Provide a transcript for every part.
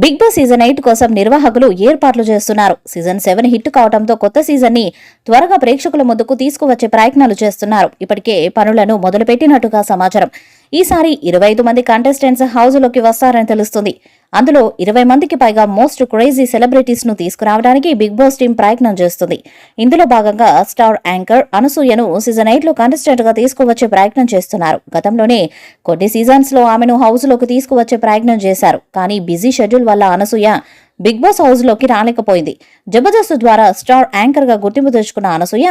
Big boss season 8 కోసం నిర్వాహకులు ఏర్పాట్లు చేస్తున్నారు. సీజన్ 7 హిట్ కావడంతో కొత్త సీజన్ ని త్వరగా ప్రేక్షకుల ముందుకు తీసుకువచ్చే ప్రయత్నాలు చేస్తున్నారు. ఇప్పటికే పనులను మొదలుపెట్టినట్టుగా సమాచారం. ఈసారి 25 మంది కంటెస్టెంట్స్ హౌస్ లోకి వస్తారని తెలుస్తుంది. అందులో 20 మందికి పైగా మోస్ట్ క్రేజీ సెలబ్రిటీస్ ను తీసుకురావడానికి బిగ్ బాస్ టీం ప్రయత్నం చేస్తుంది. ఇందులో భాగంగా స్టార్ యాంకర్ అనసూయను సీజన్ 8 లో కంటెస్టెంట్ గా తీసుకువచ్చే ప్రయత్నం చేస్తున్నారు. గతంలోనే కొన్ని సీజన్స్ లో ఆమెను హౌస్ లోకి తీసుకువచ్చే ప్రయత్నం చేశారు. కానీ బిజీ షెడ్యూల్ వల్ల అనసూయ బిగ్ బాస్ హౌస్ లోకి రాలేకపోయింది. జబర్దస్త్ ద్వారా స్టార్ యాంకర్ గా గుర్తింపు తెచ్చుకున్న అనసూయ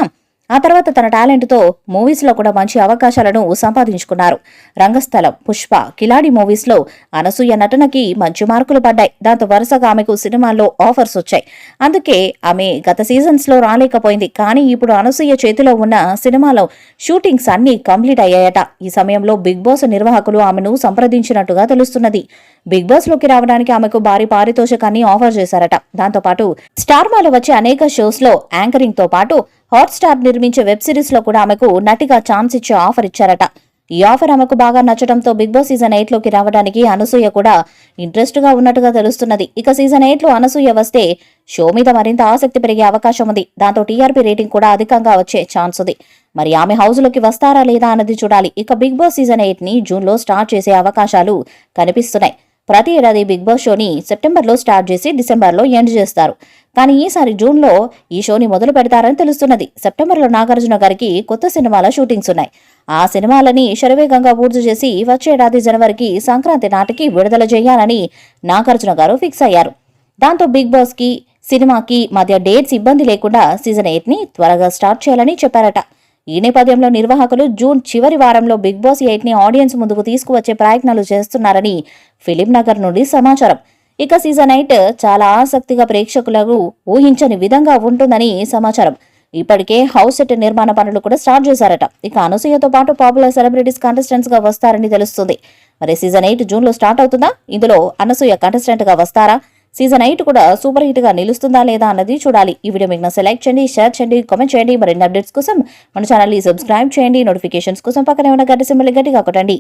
ఆ తర్వాత తన టాలెంట్ తో మూవీస్ లో కూడా మంచి అవకాశాలను సంపాదించుకున్నారు. రంగస్థలం, పుష్ప, కిలాడి మూవీస్ లో అనసూయ నటనకి మంచి మార్కులు పడ్డాయి. దాంతో వరుసగా ఆమెకు సినిమాల్లో ఆఫర్స్ వచ్చాయి. అందుకే ఆమె గత సీజన్స్ లో రాలేకపోయింది. కానీ ఇప్పుడు అనసూయ చేతిలో ఉన్న సినిమాలో షూటింగ్స్ అన్ని కంప్లీట్ అయ్యాయట. ఈ సమయంలో బిగ్ బాస్ నిర్వాహకులు ఆమెను సంప్రదించినట్టుగా తెలుస్తున్నది. బిగ్ బాస్ లోకి రావడానికి ఆమెకు భారీ పారితోషికాన్ని ఆఫర్ చేశారట. దాంతో పాటు స్టార్ మాలో వచ్చే అనేక షోస్ లో యాంకరింగ్ తో పాటు హాట్ స్టార్ నిర్మించే వెబ్ సిరీస్ లో కూడా ఆమెకు నటిగా ఛాన్స్ ఇచ్చే ఆఫర్ ఇచ్చారట. ఈ ఆఫర్ ఆమెకు బాగా నచ్చడంతో బిగ్ బాస్ సీజన్ 8 లోకి రావడానికి అనసూయ కూడా ఇంట్రెస్ట్ గా ఉన్నట్టుగా తెలుస్తున్నది. ఇక సీజన్ 8 లో అనసూయ వస్తే షో మీద మరింత ఆసక్తి పెరిగే అవకాశం ఉంది. దాంతో టీఆర్పీ రేటింగ్ కూడా అధికంగా వచ్చే ఛాన్స్ ఉంది. మరి ఆమె హౌస్ లోకి వస్తారా లేదా అన్నది చూడాలి. ఇక బిగ్ బాస్ సీజన్ 8 ని జూన్ లో స్టార్ట్ చేసే అవకాశాలు కనిపిస్తున్నాయి. ప్రతి ఏడాది బిగ్ బాస్ షోని సెప్టెంబర్లో స్టార్ట్ చేసి డిసెంబర్లో ఎండ్ చేస్తారు. కానీ ఈసారి జూన్లో ఈ షోని మొదలు పెడతారని తెలుస్తున్నది. సెప్టెంబర్లో నాగార్జున గారికి కొత్త సినిమాల షూటింగ్స్ ఉన్నాయి. ఆ సినిమాలని శరవేగంగా పూర్తి చేసి వచ్చే ఏడాది జనవరికి సంక్రాంతి నాటికి విడుదల చేయాలని నాగార్జున గారు ఫిక్స్ అయ్యారు. దాంతో బిగ్ బాస్ కి సినిమాకి మధ్య డేట్స్ ఇబ్బంది లేకుండా సీజన్ 8 ని త్వరగా స్టార్ట్ చేయాలని చెప్పారట. ఈ నేపథ్యంలో నిర్వాహకులు జూన్ చివరి వారంలో బిగ్ బాస్ 8 ని ఆడియన్స్ ముందుకు తీసుకువచ్చే ప్రయత్నాలు చేస్తున్నారని ఫిలిం నగర్ నుండి సమాచారం. ఇక సీజన్ 8 చాలా ఆసక్తిగా ప్రేక్షకులకు ఊహించని విధంగా ఉంటుందని సమాచారం. ఇప్పటికే హౌస్ సెట్ నిర్మాణ పనులు కూడా స్టార్ట్ చేశారట. ఇక అనసూయతో పాటు పాపులర్ సెలబ్రిటీస్ కంటెస్టెంట్స్ గా వస్తారని తెలుస్తుంది. మరి సీజన్ 8 జూన్ లో స్టార్ట్ అవుతుందా? ఇందులో అనసూయ కంటెస్టెంట్ గా వస్తారా? సీజన్ 8 కూడా సూపర్ హిట్ గా నిలుస్తుందా లేదా అన్నది చూడాలి. ఈ వీడియో మీకు సెలెక్ట్ చేయండి, షేర్ చేయండి, కామెంట్ చేయండి. మరిన్ని అప్డేట్స్ కోసం మన ఛానల్ ని సబ్స్క్రైబ్ చేయండి. నోటిఫికేషన్స్ కోసం పక్కనే ఉన్న గంట సింబల్ గట్టిగా కొట్టండి.